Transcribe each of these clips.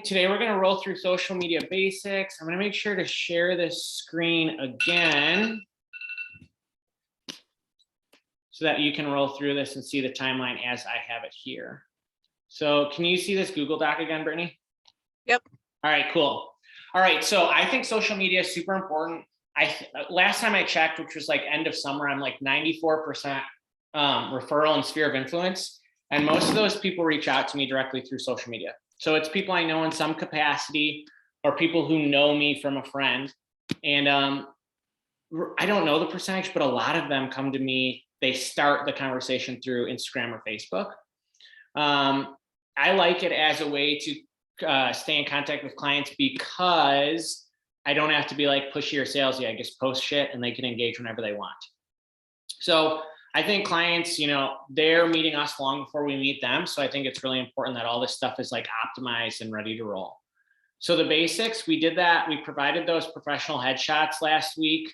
Today we're going to roll through social media basics. I'm going to make sure to share this screen again so that you can roll through this and see the timeline as I have it here. So can you see this Google Doc again, Brittany? Yep. All right, cool. All right, so I think social media is super important. Last time I checked, which was like end of summer, I'm like 94% referral and sphere of influence. And most of those people reach out to me directly through social media. So it's people I know in some capacity or people who know me from a friend. And I don't know the percentage, but a lot of them come to me. They start the conversation through Instagram or Facebook. I like it as a way to stay in contact with clients because I don't have to be like pushy or salesy. I just post shit and they can engage whenever they want. So I think clients, they're meeting us long before we meet them. So I think it's really important that all this stuff is like optimized and ready to roll. So the basics, we did that. We provided those professional headshots last week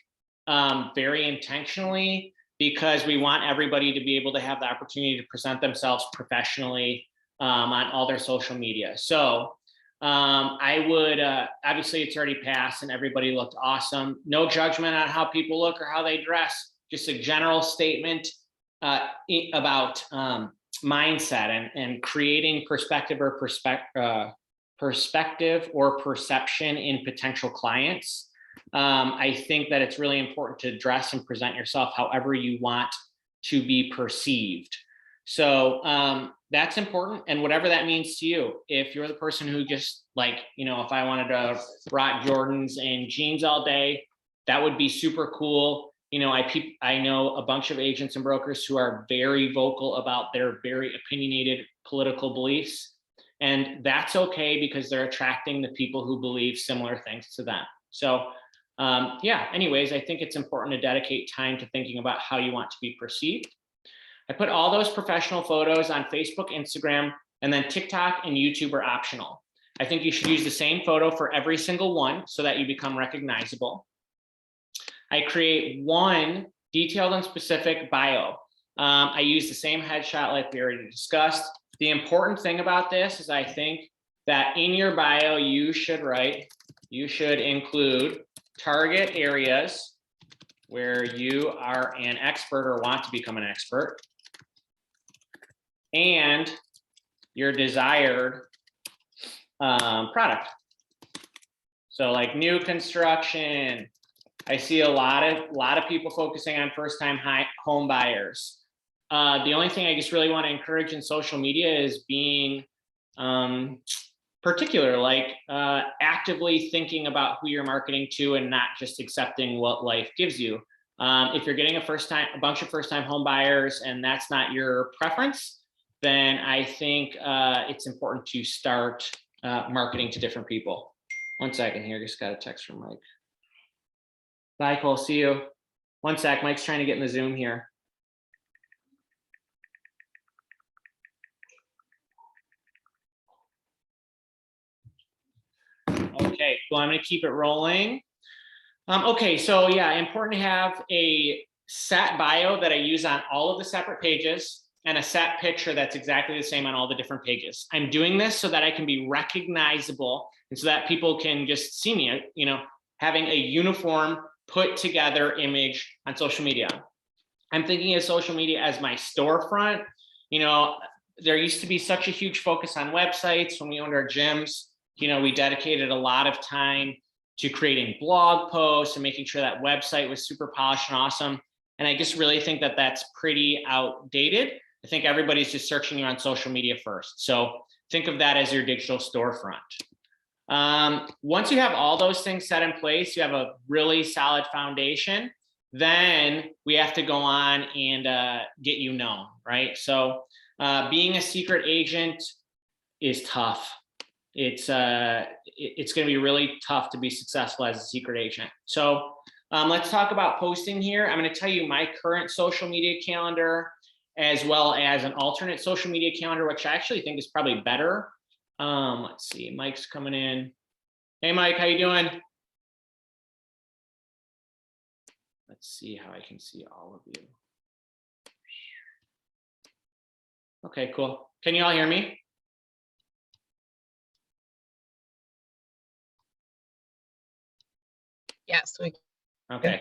very intentionally because we want everybody to be able to have the opportunity to present themselves professionally on all their social media. So I would, obviously it's already passed and everybody looked awesome. No judgment on how people look or how they dress. Just a general statement about mindset and creating perspective or perception in potential clients. I think that it's really important to dress and present yourself however you want to be perceived. So that's important. And whatever that means to you, if you're the person who just like, if I wanted to rock Jordans and jeans all day, that would be super cool. I know a bunch of agents and brokers who are very vocal about their very opinionated political beliefs. And that's okay because they're attracting the people who believe similar things to them. So yeah, anyways, I think it's important to dedicate time to thinking about how you want to be perceived. I put all those professional photos on Facebook, Instagram, and then TikTok and YouTube are optional. I think you should use the same photo for every single one so that you become recognizable. I create one detailed and specific bio. I use the same headshot like we already discussed. The important thing about this is I think that in your bio, you should include target areas where you are an expert or want to become an expert and your desired product. So like new construction, I see a lot of people focusing on first-time home buyers. The only thing I just really want to encourage in social media is being particular, like actively thinking about who you're marketing to and not just accepting what life gives you. If you're getting a bunch of first-time home buyers and that's not your preference, then I think it's important to start marketing to different people. 1 second here, just got a text from Mike. Bye, Cole, see you. 1 sec, Mike's trying to get in the Zoom here. Okay, well, I'm gonna keep it rolling. Okay, so yeah, important to have a set bio that I use on all of the separate pages and a set picture that's exactly the same on all the different pages. I'm doing this so that I can be recognizable and so that people can just see me, having a uniform put together image on social media. I'm thinking of social media as my storefront. There used to be such a huge focus on websites when we owned our gyms. We dedicated a lot of time to creating blog posts and making sure that website was super polished and awesome. And I just really think that that's pretty outdated. I think everybody's just searching you on social media first. So think of that as your digital storefront. Once you have all those things set in place, you have a really solid foundation, then we have to go on and get you known, right? So being a secret agent is tough. It's going to be really tough to be successful as a secret agent. So let's talk about posting here. I'm going to tell you my current social media calendar as well as an alternate social media calendar, which I actually think is probably better. Let's see, Mike's coming in. Hey, Mike, how you doing? Let's see how I can see all of you. Okay, cool. Can you all hear me? Yes, we Okay,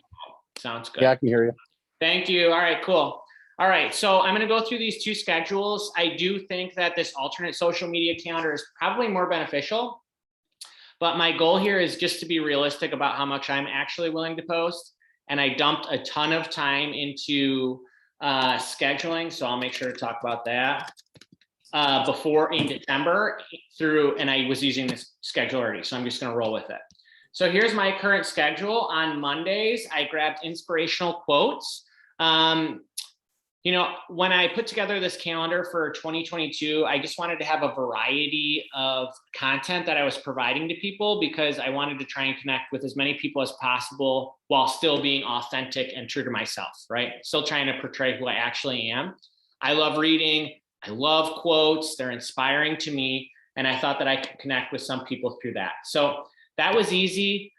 sounds good. Yeah, I can hear you. Thank you. All right, cool. All right, so I'm going to go through these two schedules. I do think that this alternate social media calendar is probably more beneficial, but my goal here is just to be realistic about how much I'm actually willing to post. And I dumped a ton of time into scheduling, so I'll make sure to talk about that before in December through, and I was using this schedule already, so I'm just going to roll with it. So here's my current schedule. On Mondays, I grabbed inspirational quotes. You know, when I put together this calendar for 2022, I just wanted to have a variety of content that I was providing to people because I wanted to try and connect with as many people as possible while still being authentic and true to myself, right? Still trying to portray who I actually am. I love reading. I love quotes. They're inspiring to me. And I thought that I could connect with some people through that. So that was easy.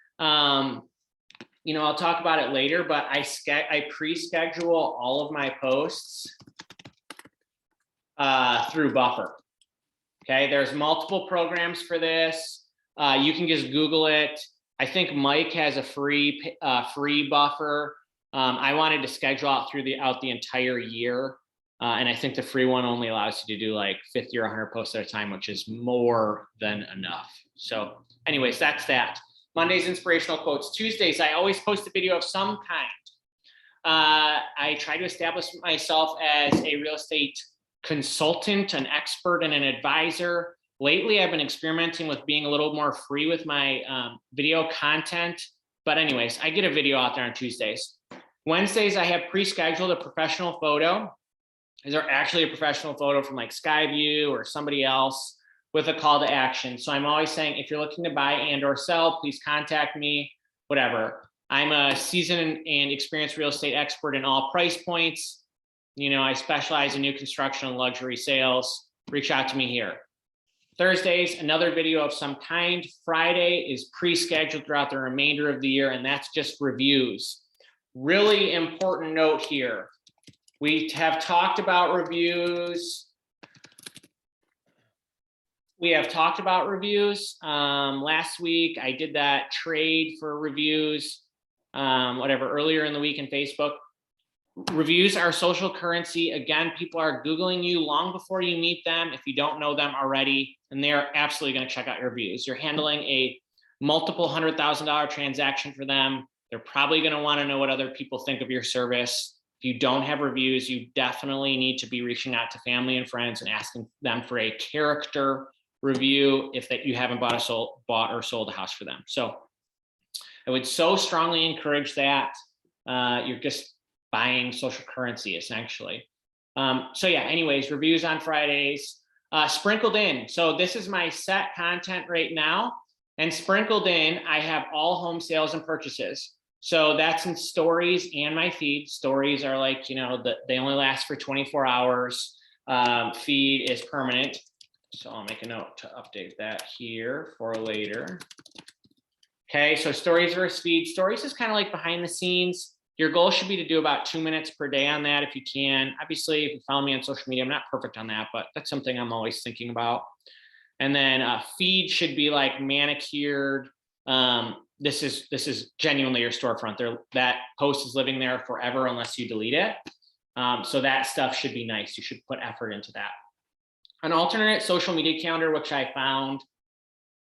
You know, I'll talk about it later, but I pre-schedule all of my posts through Buffer. Okay, there's multiple programs for this. You can just Google it. I think Mike has a free Buffer. I wanted to schedule out throughout the entire year. And I think the free one only allows you to do like 50 or 100 posts at a time, which is more than enough. So anyways, that's that. Mondays, inspirational quotes. Tuesdays, I always post a video of some kind. I try to establish myself as a real estate consultant, an expert, and an advisor. Lately, I've been experimenting with being a little more free with my video content. But anyways, I get a video out there on Tuesdays. Wednesdays, I have pre-scheduled a professional photo. Is there actually a professional photo from like Skyview or somebody else with a call to action? So I'm always saying, if you're looking to buy and or sell, please contact me, whatever. I'm a seasoned and experienced real estate expert in all price points. You know, I specialize in new construction and luxury sales. Reach out to me here. Thursdays, another video of some kind. Friday is pre-scheduled throughout the remainder of the year, and that's just reviews. Really important note here. We have talked about reviews. Last week, I did that trade for reviews, earlier in the week in Facebook. Reviews are social currency. Again, people are Googling you long before you meet them if you don't know them already, and they are absolutely going to check out your reviews. You're handling a multiple $100,000 transaction for them. They're probably going to want to know what other people think of your service. If you don't have reviews, you definitely need to be reaching out to family and friends and asking them for a character review if that you haven't bought or sold a house for them. So I would so strongly encourage that. You're just buying social currency essentially. So yeah, anyways, reviews on Fridays, sprinkled in. So this is my set content right now, and sprinkled in, I have all home sales and purchases. So that's in stories and my feed. Stories are like, you know, they only last for 24 hours. Feed is permanent. So I'll make a note to update that here for later. Okay, so stories versus feed. Stories is kind of like behind the scenes. Your goal should be to do about 2 minutes per day on that if you can. Obviously, if you follow me on social media, I'm not perfect on that, but that's something I'm always thinking about. And then feed should be like manicured. This is genuinely your storefront. That post is living there forever unless you delete it. So that stuff should be nice. You should put effort into that. An alternate social media calendar, which I found,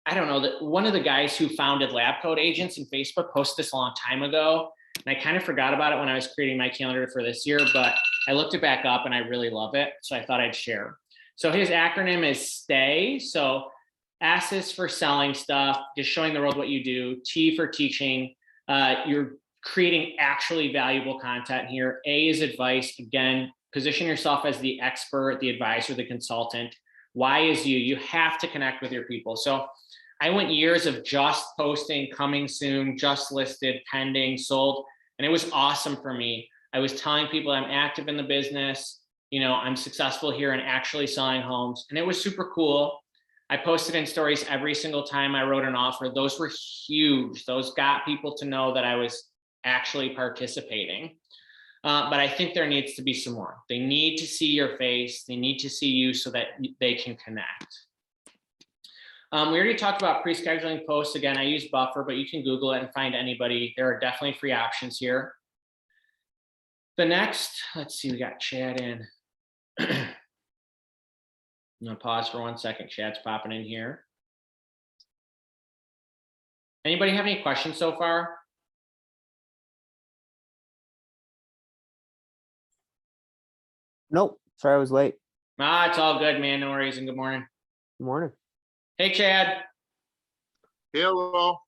I don't know, that one of the guys who founded Lab Coat Agents in Facebook posted this a long time ago. And I kind of forgot about it when I was creating my calendar for this year, but I looked it back up and I really love it. So I thought I'd share. So his acronym is STAY. So S is for selling stuff, just showing the world what you do. T for teaching. You're creating actually valuable content here. A is advice. Again, position yourself as the expert, the advisor, the consultant. Y is you. You have to connect with your people. So I went years of just posting, coming soon, just listed, pending, sold, and it was awesome for me. I was telling people I'm active in the business, you know, I'm successful here and actually selling homes, and it was super cool. I posted in stories every single time I wrote an offer. Those were huge. Those got people to know that I was actually participating. But I think there needs to be some more. They need to see your face. They need to see you so that they can connect. We already talked about pre-scheduling posts. Again, I use Buffer, but you can Google it and find anybody. There are definitely free options here. The next, let's see, we got Chad in. I'm gonna pause for 1 second. Chad's popping in here. Anybody have any questions so far? Nope. Sorry I was late. Ah, it's all good, man. No worries. And good morning. Good morning. Hey, Chad. Hello,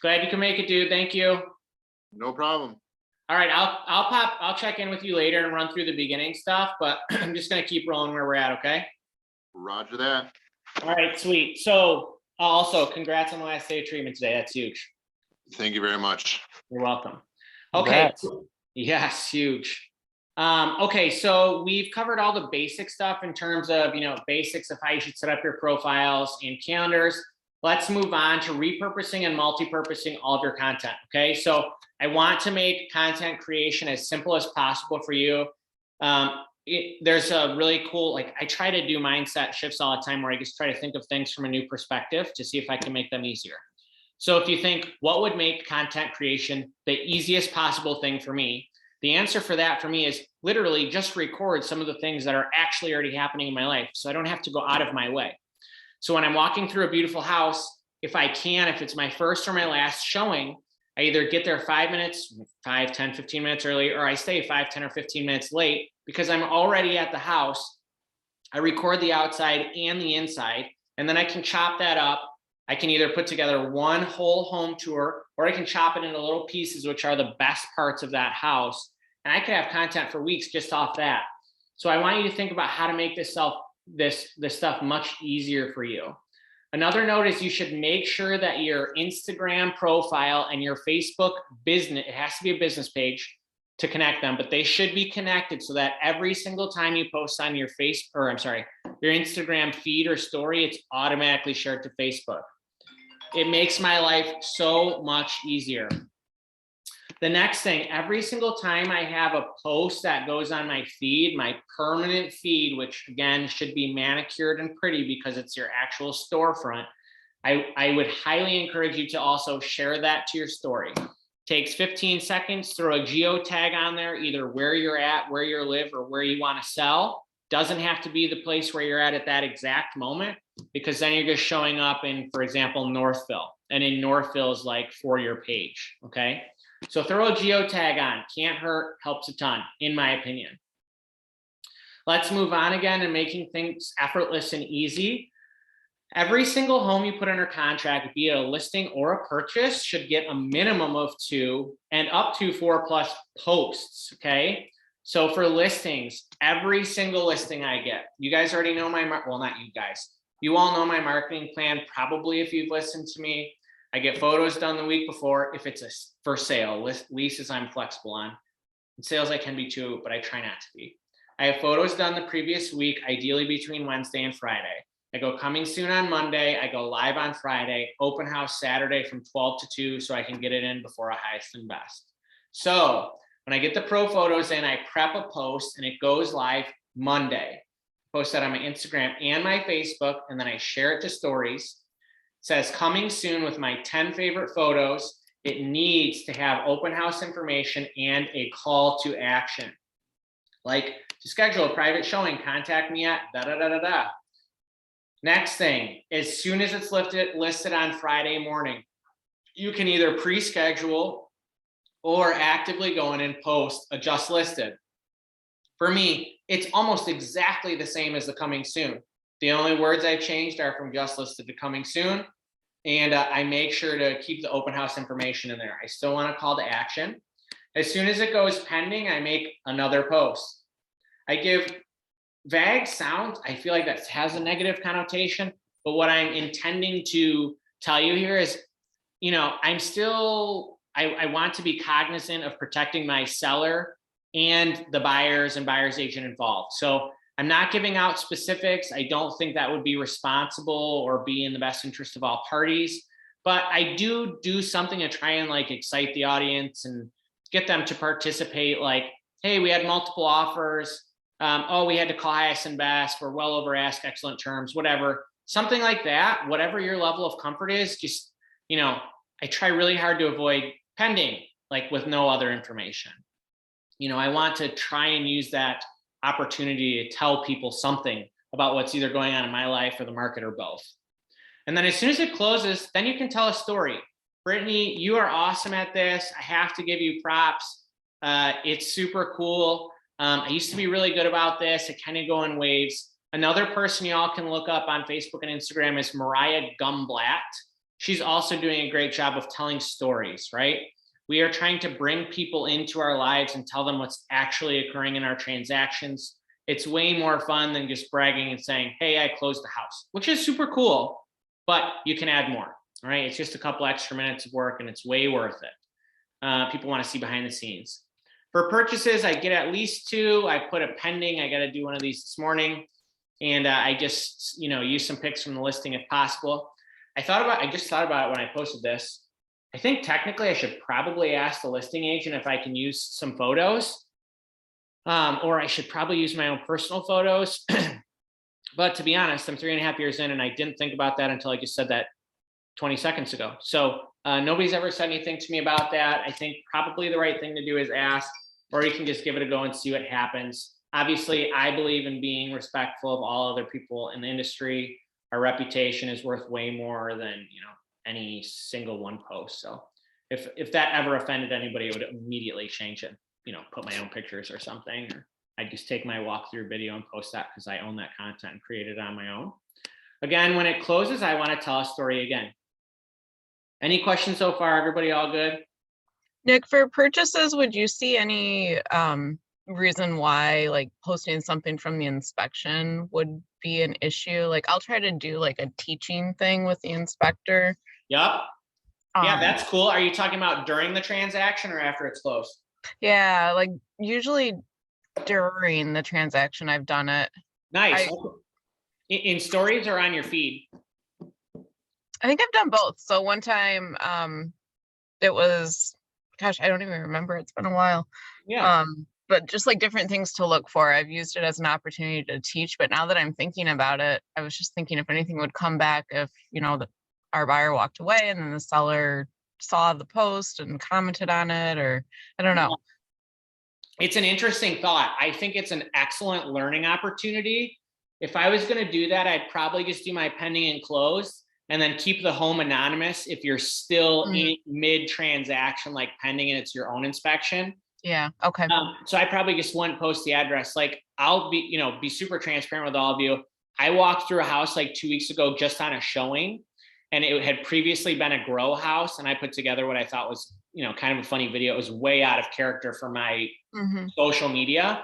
Glad you can make it, dude. Thank you. no problem. All right, I'll check in with you later and run through the beginning stuff, but I'm just gonna keep rolling where we're at, okay? Roger that. All right, sweet. So also congrats on the last day of treatment today. That's huge. Thank you very much. You're welcome. Okay. Congrats. Yes, huge. Okay, so we've covered all the basic stuff in terms of, basics of how you should set up your profiles and calendars. Let's move on to repurposing and multi-purposing all of your content. Okay, so I want to make content creation as simple as possible for you. There's a really cool, I try to do mindset shifts all the time where I just try to think of things from a new perspective to see if I can make them easier. So if you think, what would make content creation the easiest possible thing for me? The answer for that for me is literally just record some of the things that are actually already happening in my life, so I don't have to go out of my way. So when I'm walking through a beautiful house, if it's my first or my last showing, I either get there 5 minutes, 5, 10, 15 minutes early, or I stay 5, 10, or 15 minutes late because I'm already at the house. I record the outside and the inside, and then I can chop that up. I can either put together one whole home tour, or I can chop it into little pieces, which are the best parts of that house. And I could have content for weeks just off that. So I want you to think about how to make this stuff much easier for you. Another note is you should make sure that your Instagram profile and your Facebook business, it has to be a business page to connect them, but they should be connected so that every single time you post on your your Instagram feed or story, it's automatically shared to Facebook. It makes my life so much easier. The next thing, every single time I have a post that goes on my feed, my permanent feed, which again should be manicured and pretty because it's your actual storefront, I would highly encourage you to also share that to your story. Takes 15 seconds, throw a geo tag on there, either where you're at, where you live, or where you want to sell. Doesn't have to be the place where you're at that exact moment, because then you're just showing up in, for example, Northville, and in Northville is for your page, okay? So throw a geo tag on, can't hurt, helps a ton, in my opinion. Let's move on again and making things effortless and easy. Every single home you put under contract, be it a listing or a purchase, should get a minimum of 2 and up to 4+ posts, okay? So for listings, every single listing I get, you guys already know well, not you guys, you all know my marketing plan, probably if you've listened to me. I get photos done the week before. If it's a for sale, leases I'm flexible on. And sales I can be too, but I try not to be. I have photos done the previous week, ideally between Wednesday and Friday. I go coming soon on Monday. I go live on Friday, open house Saturday from 12 to 2 so I can get it in before a highest and best. So when I get the pro photos in, I prep a post and it goes live Monday. Post that on my Instagram and my Facebook, and then I share it to stories. It says coming soon with my 10 favorite photos. It needs to have open house information and a call to action. Like to schedule a private showing, contact me at da-da-da-da-da. Next thing, as soon as it's listed on Friday morning, you can either pre-schedule or actively go in and post a just listed. For me, it's almost exactly the same as the coming soon. The only words I've changed are from just listed to coming soon. And I make sure to keep the open house information in there. I still want a call to action. As soon as it goes pending, I make another post. I give vague sound. I feel like that has a negative connotation, but what I'm intending to tell you here is, I want to be cognizant of protecting my seller and the buyers and buyer's agent involved. So I'm not giving out specifics. I don't think that would be responsible or be in the best interest of all parties, but I do something to try and excite the audience and get them to participate. Like, hey, we had multiple offers. Oh, we had to call highest and best. We're well over ask, excellent terms, whatever. something like that, whatever your level of comfort is, just, I try really hard to avoid pending, like with no other information. I want to try and use that opportunity to tell people something about what's either going on in my life or the market or both. And then as soon as it closes, then you can tell a story. Brittany, you are awesome at this. I have to give you props. It's super cool. I used to be really good about this. I kind of go in waves. Another person y'all can look up on Facebook and Instagram is Mariah Gumblatt. She's also doing a great job of telling stories, right? We are trying to bring people into our lives and tell them what's actually occurring in our transactions. It's way more fun than just bragging and saying, hey, I closed the house, which is super cool, but you can add more, right? It's just a couple extra minutes of work and it's way worth it. People want to see behind the scenes. For purchases, I get at least 2. I put a pending. I got to do one of these this morning. And I just, use some pics from the listing if possible. I just thought about it when I posted this. I think technically I should probably ask the listing agent if I can use some photos, or I should probably use my own personal photos. But to be honest, I'm 3.5 years in and I didn't think about that until I just said that 20 seconds ago. So nobody's ever said anything to me about that. I think probably the right thing to do is ask, or you can just give it a go and see what happens. Obviously, I believe in being respectful of all other people in the industry. Our reputation is worth way more than, any single one post. So if that ever offended anybody, I would immediately change it, put my own pictures or something, or I'd just take my walkthrough video and post that because I own that content and create it on my own. Again, when it closes, I want to tell a story again. Any questions so far? Everybody all good? Nick, for purchases, would you see any reason why like posting something from the inspection would be an issue? Like I'll try to do like a teaching thing with the inspector. Yep. Yeah, Um, that's cool. Are you talking about during the transaction or after it's closed? Yeah, like usually during the transaction I've done it. Nice. I- In stories or on your feed? I think I've done both. So one time it was, gosh, I don't even remember. It's been a while. Yeah. But just like different things to look for. I've used it as an opportunity to teach, but now that I'm thinking about it, I was just thinking if anything would come back if, our buyer walked away and then the seller saw the post and commented on it, or I don't know. It's an interesting thought. I think it's an excellent learning opportunity. If I was going to do that, I'd probably just do my pending and closed and then keep the home anonymous if you're still in mid-transaction, like pending and it's your own inspection. Yeah. Okay. So I probably just wouldn't post the address. Like I'll be super transparent with all of you. I walked through a house like 2 weeks ago just on a showing, and it had previously been a grow house. And I put together what I thought was, kind of a funny video. It was way out of character for my social media,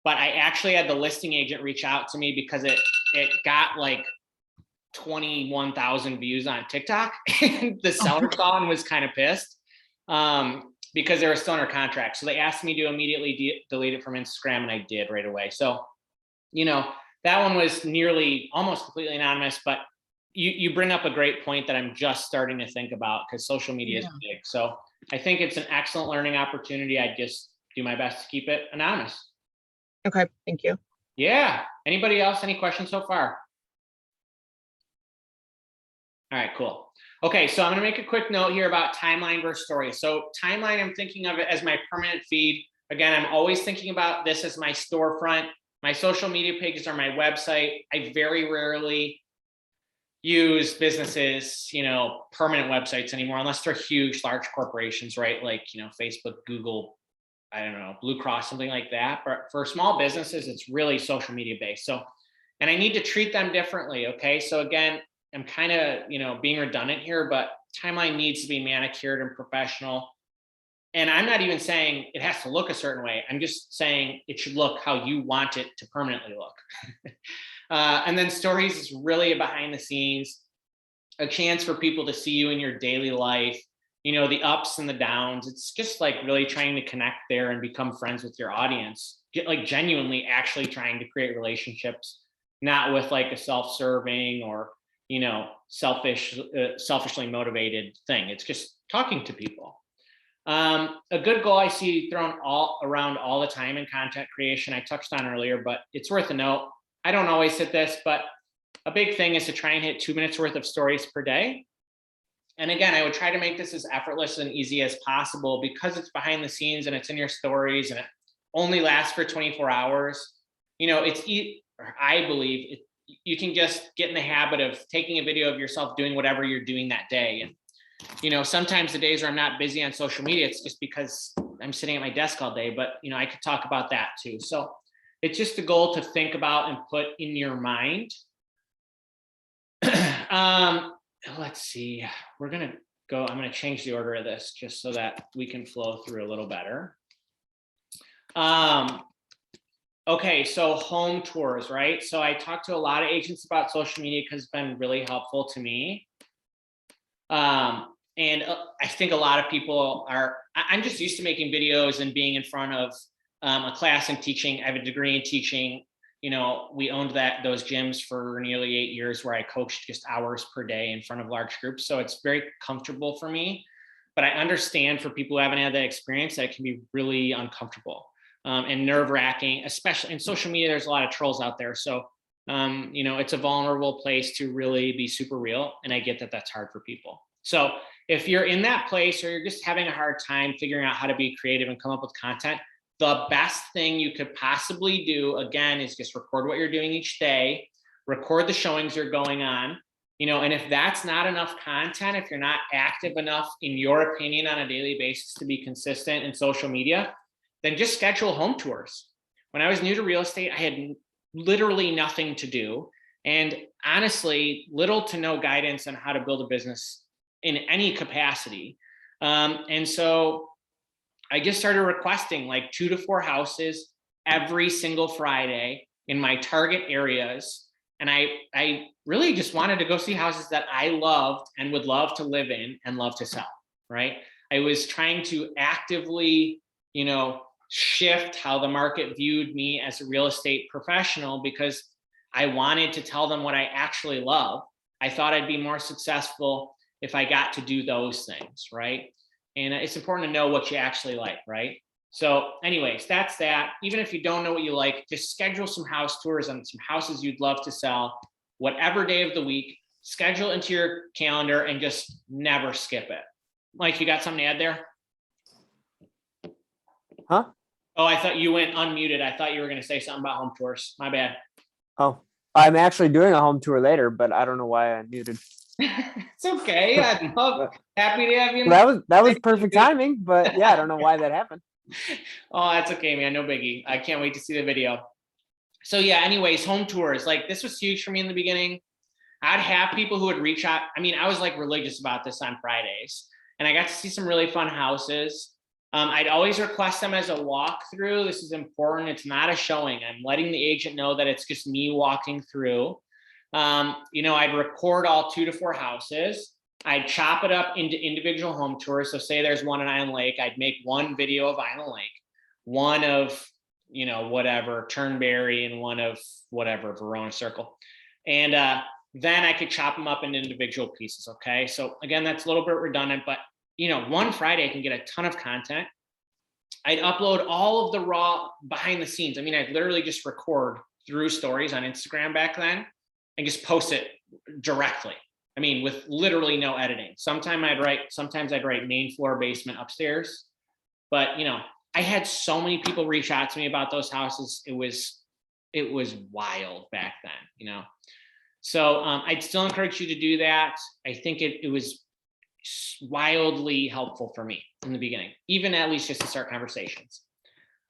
but I actually had the listing agent reach out to me because it got like 21,000 views on TikTok. And the seller saw and was kind of pissed. Because they were still under contract. So they asked me to immediately delete it from Instagram, and I did right away. So, that one was nearly almost completely anonymous, but you bring up a great point that I'm just starting to think about because social media is big. So I think it's an excellent learning opportunity. I just do my best to keep it anonymous. Okay. Thank you. Yeah. Anybody else? Any questions so far? All right, cool. Okay, so I'm gonna make a quick note here about timeline versus story. So timeline, I'm thinking of it as my permanent feed. Again, I'm always thinking about this as my storefront. My social media pages are my website. I very rarely use businesses, permanent websites anymore, unless they're huge, large corporations, right? Like, Facebook, Google, I don't know, Blue Cross, something like that. But for small businesses, it's really social media based. So, and I need to treat them differently, okay? So again, I'm kind of, being redundant here, but timeline needs to be manicured and professional. And I'm not even saying it has to look a certain way. I'm just saying it should look how you want it to permanently look. And then stories is really a behind the scenes, a chance for people to see you in your daily life, the ups and the downs. It's just like really trying to connect there and become friends with your audience. Like genuinely actually trying to create relationships, not with like a self-serving or selfishly motivated thing. It's just talking to people. A good goal I see thrown all around all the time in content creation, I touched on earlier, but it's worth a note. I don't always hit this, but a big thing is to try and hit 2 minutes worth of stories per day. And again, I would try to make this as effortless and easy as possible because it's behind the scenes and it's in your stories and it only lasts for 24 hours. You know, I believe you can just get in the habit of taking a video of yourself doing whatever you're doing that day. And, you know, sometimes the days where I'm not busy on social media, it's just because I'm sitting at my desk all day, but, you know, I could talk about that too. So it's just a goal to think about and put in your mind. Let's see, I'm gonna change the order of this just so that we can flow through a little better. Okay, so home tours, right? So I talked to a lot of agents about social media because it's been really helpful to me. And I think a lot of people I'm just used to making videos and being in front of a class and teaching. I have a degree in teaching. You know, we owned those gyms for nearly 8 years where I coached just hours per day in front of large groups. So it's very comfortable for me, but I understand for people who haven't had that experience, that can be really uncomfortable and nerve wracking, especially in social media. There's a lot of trolls out there. So, you know, it's a vulnerable place to really be super real. And I get that that's hard for people. So if you're in that place or you're just having a hard time figuring out how to be creative and come up with content, the best thing you could possibly do, again, is just record what you're doing each day, record the showings you're going on, you know, and if that's not enough content, if you're not active enough, in your opinion, on a daily basis to be consistent in social media, then just schedule home tours. When I was new to real estate, I had literally nothing to do. And honestly, little to no guidance on how to build a business in any capacity. And so I just started requesting like 2 to 4 houses every single Friday in my target areas. And I really just wanted to go see houses that I loved and would love to live in and love to sell, right? I was trying to actively, you know, shift how the market viewed me as a real estate professional because I wanted to tell them what I actually love. I thought I'd be more successful if I got to do those things, right? And it's important to know what you actually like, right? So anyways, that's that. Even if you don't know what you like, just schedule some house tours on some houses you'd love to sell, whatever day of the week, schedule into your calendar and just never skip it. Mike, you got something to add there? Huh? Oh, I thought you went unmuted. I thought you were going to say something about home tours. My bad. Oh, I'm actually doing a home tour later, but I don't know why I muted. It's okay. I'm happy to have you. That was perfect timing, but yeah, I don't know why that happened. Oh, that's okay, man. No biggie. I can't wait to see the video. So yeah, anyways, home tours. Like this was huge for me in the beginning. I'd have people who would reach out. I mean, I was like religious about this on Fridays and I got to see some really fun houses. I'd always request them as a walkthrough. This is important. It's not a showing. I'm letting the agent know that it's just me walking through. You know, I'd record all 2 to 4 houses. I'd chop it up into individual home tours. So say there's one in Island Lake, I'd make one video of Island Lake, one of, you know, whatever, Turnberry, and one of whatever, Verona Circle. And then I could chop them up into individual pieces. Okay. So again, that's a little bit redundant, but you know, one Friday I can get a ton of content. I'd upload all of the raw behind the scenes. I mean, I'd literally just record through stories on Instagram back then and just post it directly. I mean, with literally no editing. Sometimes I'd write main floor, basement, upstairs. But you know, I had so many people reach out to me about those houses. It was wild back then, you know. So I'd still encourage you to do that. I think it was wildly helpful for me in the beginning, even at least just to start conversations.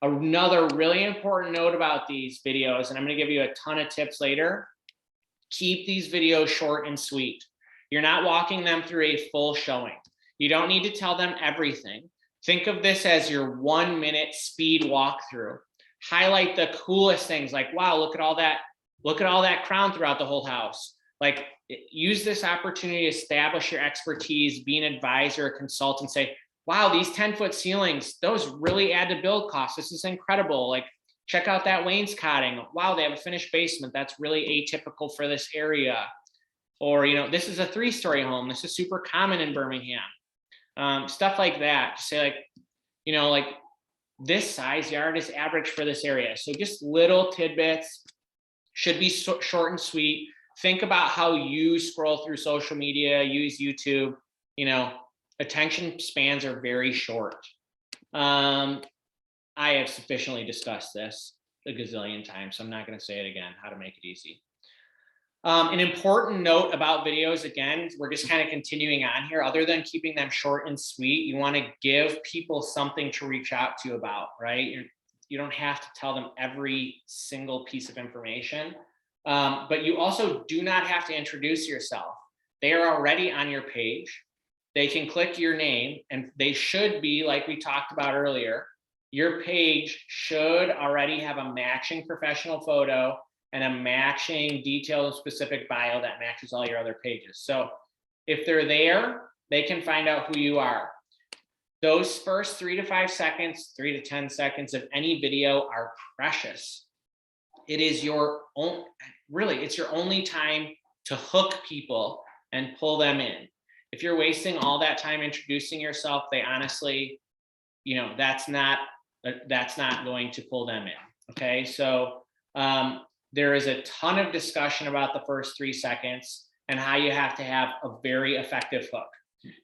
Another really important note about these videos, and I'm going to give you a ton of tips later, keep these videos short and sweet. You're not walking them through a full showing. You don't need to tell them everything. Think of this as your 1-minute speed walkthrough. Highlight the coolest things, like, wow, look at all that crown throughout the whole house. Like, use this opportunity to establish your expertise, be an advisor, a consultant, say, wow, these 10-foot ceilings, those really add to build costs. This is incredible. Like, check out that wainscoting. Wow, they have a finished basement. That's really atypical for this area. Or, you know, this is a 3-story home. This is super common in Birmingham. Stuff like that. Just say, like, you know, like, this size yard is average for this area. So just little tidbits, should be short and sweet. think about how you scroll through social media, use YouTube, you know, attention spans are very short. I have sufficiently discussed this a gazillion times, so I'm not going to say it again, how to make it easy. An important note about videos, again, we're just kind of continuing on here, other than keeping them short and sweet, you want to give people something to reach out to you about, right? You don't have to tell them every single piece of information, but you also do not have to introduce yourself. They are already on your page. They can click your name, and they should be, like we talked about earlier, your page should already have a matching professional photo and a matching detailed and specific bio that matches all your other pages. So if they're there, they can find out who you are. Those first 3 to 5 seconds, 3 to 10 seconds of any video are precious. It is your own, really, it's your only time to hook people and pull them in. If you're wasting all that time introducing yourself, they honestly, you know, that's not going to pull them in. Okay, so there is a ton of discussion about the first 3 seconds and how you have to have a very effective hook.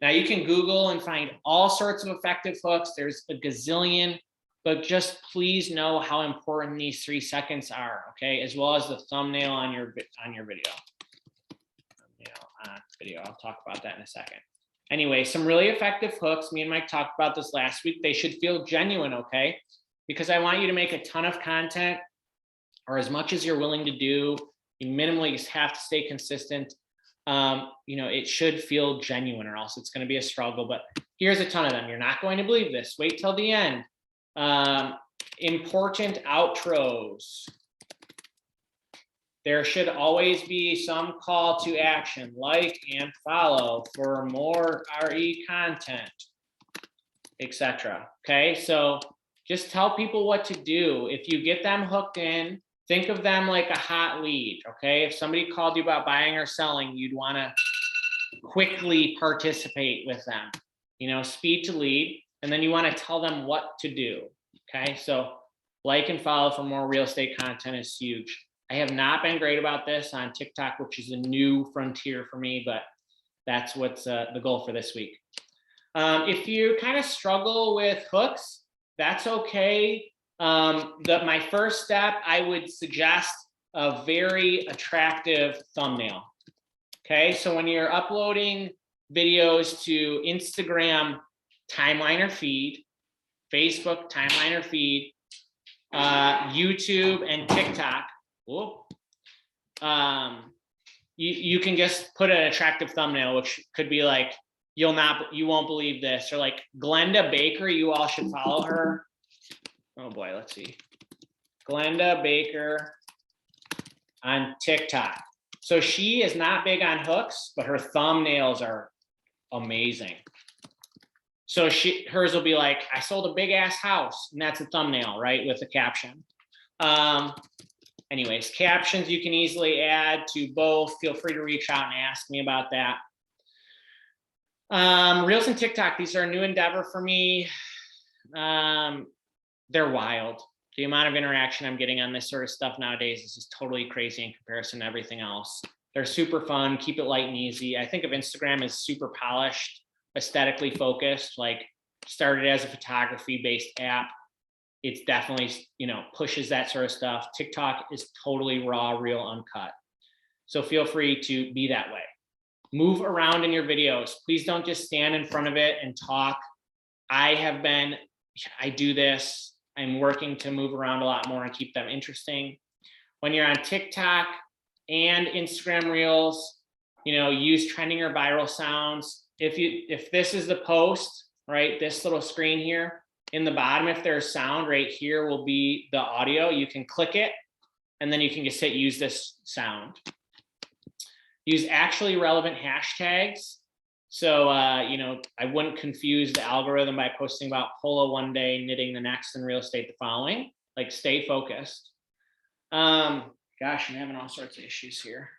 Now you can Google and find all sorts of effective hooks. There's a gazillion, but just please know how important these 3 seconds are, okay? As well as the thumbnail on your video. I'll talk about that in a second. Anyway, some really effective hooks. Me and Mike talked about this last week. They should feel genuine, okay? Because I want you to make a ton of content, or as much as you're willing to do. You minimally just have to stay consistent. You know, it should feel genuine, or else it's going to be a struggle. But here's a ton of them. You're not going to believe this. Wait till the end. Important outros. There should always be some call to action, like and follow for more RE content, etc. Okay, so just tell people what to do. If you get them hooked in, think of them like a hot lead. Okay, if somebody called you about buying or selling, you'd want to quickly participate with them. You know, speed to lead, and then you want to tell them what to do. Okay, so like and follow for more real estate content is huge. I have not been great about this on TikTok, which is a new frontier for me, but that's what's the goal for this week. If you kind of struggle with hooks, that's okay. My first step, I would suggest a very attractive thumbnail. Okay, so when you're uploading videos to Instagram timeline or feed, Facebook timeline or feed, YouTube and TikTok, you can just put an attractive thumbnail, which could be like, you won't believe this, or like Glenda Baker, you all should follow her. Oh boy, let's see. Glenda Baker on TikTok. So she is not big on hooks, but her thumbnails are amazing. So hers will be like, I sold a big ass house, and that's a thumbnail, right? With a caption. Anyways, captions you can easily add to both. Feel free to reach out and ask me about that. Reels and TikTok, these are a new endeavor for me. They're wild. The amount of interaction I'm getting on this sort of stuff nowadays is just totally crazy in comparison to everything else. They're super fun, keep it light and easy. I think of Instagram as super polished, aesthetically focused, like started as a photography-based app. It's definitely, you know, pushes that sort of stuff. TikTok is totally raw, real, uncut. So feel free to be that way. Move around in your videos. Please don't just stand in front of it and talk. I do this. I'm working to move around a lot more and keep them interesting. When you're on TikTok and Instagram Reels, you know, use trending or viral sounds. If this is the post, right, this little screen here, in the bottom, if there's sound right here will be the audio. You can click it, and then you can just hit use this sound. Use actually relevant hashtags. So, you know, I wouldn't confuse the algorithm by posting about polo one day, knitting the next, and real estate the following. Like, stay focused. Gosh, I'm having all sorts of issues here.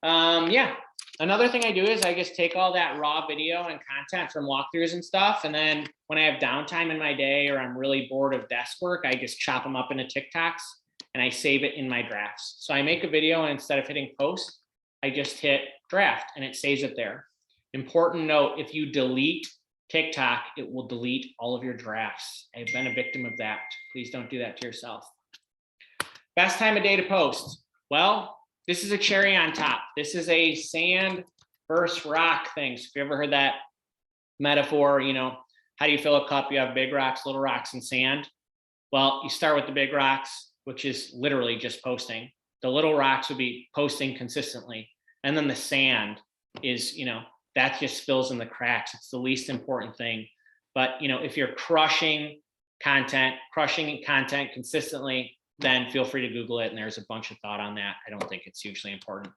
Yeah. Another thing I do is I just take all that raw video and content from walkthroughs and stuff. And then when I have downtime in my day or I'm really bored of desk work, I just chop them up into TikToks and I save it in my drafts. So I make a video and instead of hitting post, I just hit draft and it saves it there. Important note, if you delete TikTok, it will delete all of your drafts. I've been a victim of that. Please don't do that to yourself. Best time of day to post. Well, this is a cherry on top. This is a sand versus rock thing. So if you ever heard that metaphor, you know, how do you fill a cup? You have big rocks, little rocks, and sand. Well, you start with the big rocks, which is literally just posting. The little rocks would be posting consistently. And then the sand is, you know, that just fills in the cracks. It's the least important thing. But, you know, if you're crushing content consistently, then feel free to Google it. And there's a bunch of thought on that. I don't think it's hugely important.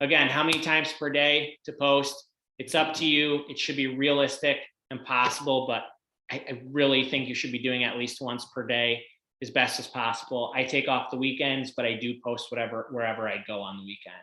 Again, how many times per day to post? It's up to you. It should be realistic and possible, but I really think you should be doing at least once per day as best as possible. I take off the weekends, but I do post wherever I go on the weekend.